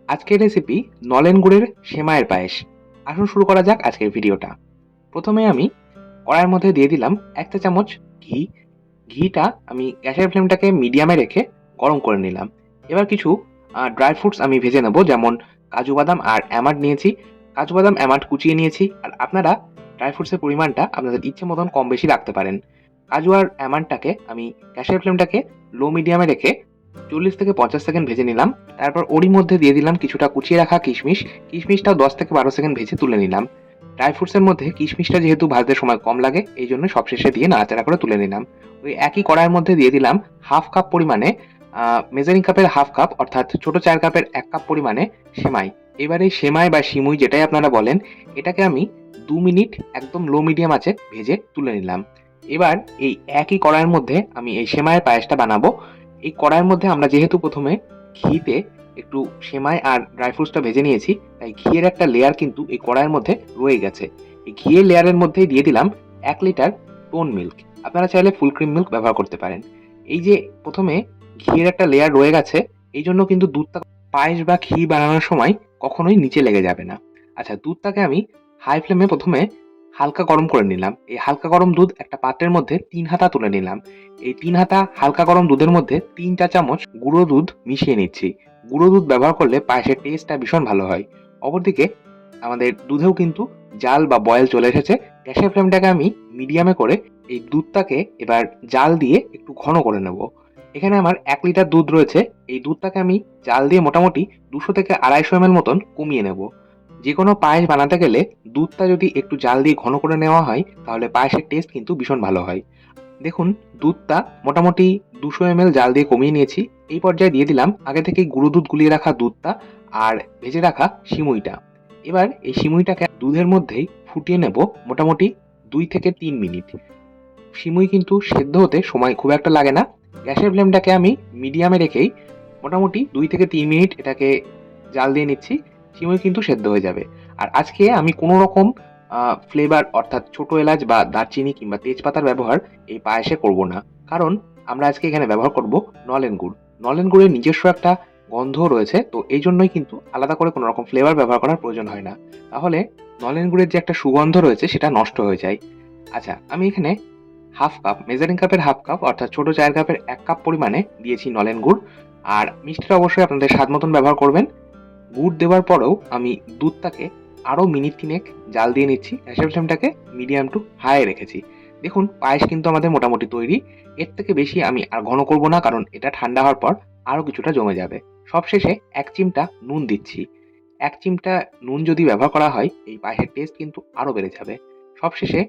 আজকের রেসিপি নলেন গুড়ের সেমাইয়ের পায়েস। আসুন শুরু করা যাক আজকের ভিডিওটা। প্রথমে আমি কড়াইয়ের মধ্যে দিয়ে দিলাম ১ চা চামচ ঘি। ঘিটা আমি গ্যাসের ফ্লেমটাকে মিডিয়ামে রেখে গরম করে নিলাম। এবার কিছু ড্রাই ফ্রুটস আমি ভেজে নেব, যেমন কাজু বাদাম আর আমন্ড নিয়েছি। কাজু বাদাম আমন্ড কুচিয়ে নিয়েছি। আর আপনারা ড্রাই ফ্রুটসের পরিমাণটা আপনাদের ইচ্ছে মতন কম বেশি রাখতে পারেন। কাজু আর আমন্ডটাকে আমি গ্যাসের ফ্লেমটাকে লো মিডিয়ামে রেখে ৪০ থেকে ৫০ সেকেন্ড ভেজে নিলাম। তারপর ওরই মধ্যে দিয়ে দিলাম কিছুটা কুচিয়ে রাখা কিশমিশ। কিশমিশটাও ১০ থেকে ১২ সেকেন্ড ভেজে তুলে নিলাম। ড্রাই ফ্রুটসের মধ্যে কিশমিশটা যেহেতু ভাজতে সময় কম লাগে, এইজন্য সবশেষে দিয়ে নাড়াচাড়া করে তুলে নিলাম। ওই একই কড়াইয়ের মধ্যে দিয়ে দিলাম হাফ কাপ পরিমাণে মেজারিং কাপের হাফ কাপ অর্থাৎ ছোট চায়ের কাপের ১ কাপ পরিমাণে সেমাই। এবার এই সেমাই বা সিমুই যেটাই আপনারা বলেন, এটাকে আমি ২ মিনিট একদম লো মিডিয়াম আঁচে ভেজে তুলে নিলাম। এবার এই একই কড়াইয়ের মধ্যে আমি এই সেমাইয়ের পায়েসটা বানাবো। এই কড়াইয়ের মধ্যে আমরা যেহেতু প্রথমে ঘিতে একটু সেমাই আর ড্রাই ফ্রুটসটা ভেজে নিয়েছি, তাই ঘিয়ের একটা লেয়ার কিন্তু এই কড়াইয়ের মধ্যে রয়ে গেছে। এই ঘিয়ের লেয়ারের মধ্যেই দিয়ে দিলাম ১ লিটার টোন মিল্ক। আপনারা চাইলে ফুল ক্রিম মিল্ক ব্যবহার করতে পারেন। এই যে প্রথমে ঘিয়ের একটা লেয়ার রয়ে গেছে, এই জন্য কিন্তু দুধটা পায়েস বা ক্ষীর বানানোর সময় কখনোই নিচে লেগে যাবে না। আচ্ছা, দুধটাকে আমি হাই ফ্লেমে প্রথমে হালকা গরম করে নিলাম। এই হালকা গরম দুধ একটা পাত্রের মধ্যে ৩ হাতা তুলে নিলাম। এই ৩ হাতা হালকা গরম দুধের মধ্যে ৩ চা চামচ গুঁড়ো দুধ মিশিয়ে নিচ্ছি। গুঁড়ো দুধ ব্যবহার করলে পায়েসের টেস্টটা ভীষণ ভালো হয়। অপরদিকে আমাদের দুধেও কিন্তু জাল বা বয়েল চলে এসেছে। গ্যাসের ফ্লেমটাকে আমি মিডিয়ামে করে এই দুধটাকে এবার জাল দিয়ে একটু ঘন করে নেব। এখানে আমার ১ লিটার দুধ রয়েছে। এই দুধটাকে আমি জাল দিয়ে মোটামুটি ২০০ থেকে ২৫০ এমএল মতন কমিয়ে নেব। যেকোনো পায়েস বানাতে গেলে দুধটা যদি একটু জাল দিয়ে ঘন করে নেওয়া হয়, তাহলে পায়েসের টেস্ট কিন্তু ভীষণ ভালো হয়। দেখুন, দুধটা মোটামুটি ২০০ এমএল জাল দিয়ে কমিয়ে নিয়েছি। এই পর্যায়ে দিয়ে দিলাম আগে থেকেই গুঁড়ো দুধ গুলিয়ে রাখা দুধটা আর ভেজে রাখা সিমুইটা। এবার এই সিমুইটাকে দুধের মধ্যেই ফুটিয়ে নেব মোটামুটি ২ থেকে ৩ মিনিট। সিমুই কিন্তু সেদ্ধ হতে সময় খুব একটা লাগে না। গ্যাসের ফ্লেমটাকে আমি মিডিয়ামে রেখেই মোটামুটি ২ থেকে ৩ মিনিট এটাকে জাল দিয়ে নিচ্ছি। সিমুই কিন্তু সেদ্ধ হয়ে যাবে। আর আজকে আমি কোনো রকম ফ্লেভার অর্থাৎ ছোট এলাচ বা দারচিনি কিংবা তেজপাতার ব্যবহার এই পায়েসে করব না। কারণ আমরা আজকে এখানে ব্যবহার করব নলেন গুড়। নলেন গুড়ের নিজস্ব একটা গন্ধ রয়েছে, তো এইজন্যই কিন্তু আলাদা করে কোনো রকম ফ্লেভার ব্যবহার করার প্রয়োজন হয় না। তাহলে নলেন গুড়ের যে একটা সুগন্ধ রয়েছে সেটা নষ্ট হয়ে যায়। আচ্ছা, আমি এখানে হাফ কাপ মেজারিং কাপের হাফ কাপ অর্থাৎ ছোট চায়ের কাপের ১ কাপ পরিমাণে দিয়েছি নলেন গুড়। আর মিষ্টিটা অবশ্যই আপনাদের স্বাদ মতন ব্যবহার করবেন। গুড় দেওয়ার পরেও আমি দুধটাকে আরও মিনিট ৩ জাল দিয়ে নিচ্ছি। গ্যাসের ফ্লেমটাকে মিডিয়াম টু হাই রেখেছি। দেখুন, পায়েস কিন্তু আমাদের মোটামুটি তৈরি। এর থেকে বেশি আমি আর ঘন করব না, কারণ এটা ঠান্ডা হওয়ার পর আরও কিছুটা জমে যাবে। সবশেষে ১ চিমটা নুন দিচ্ছি। ১ চিমটা নুন যদি ব্যবহার করা হয়, এই পায়েসের টেস্ট কিন্তু আরও বেড়ে যাবে। সবশেষে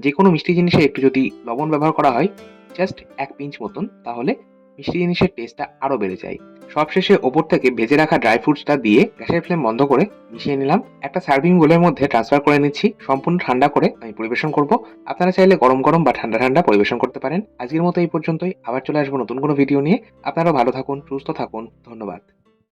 যেকোনো মিষ্টি জিনিসে একটু যদি লবণ ব্যবহার করা হয়, জাস্ট ১ পিঞ্চ মতন, তাহলে মিষ্টি জিনিসের টেস্টটা আরও বেড়ে যায়। সবশেষে ওপর থেকে ভেজে রাখা ড্রাই ফ্রুটসটা দিয়ে গ্যাসের ফ্লেম বন্ধ করে মিশিয়ে নিলাম। একটা সার্ভিং বোলের মধ্যে ট্রান্সফার করে নিচ্ছি। সম্পূর্ণ ঠান্ডা করে আমি পরিবেশন করব। আপনারা চাইলে গরম গরম বা ঠান্ডা ঠান্ডা পরিবেশন করতে পারেন। আজকের মতো এই পর্যন্তই। আবার চলে আসবো নতুন কোনো ভিডিও নিয়ে। আপনারাও ভালো থাকুন, সুস্থ থাকুন। ধন্যবাদ।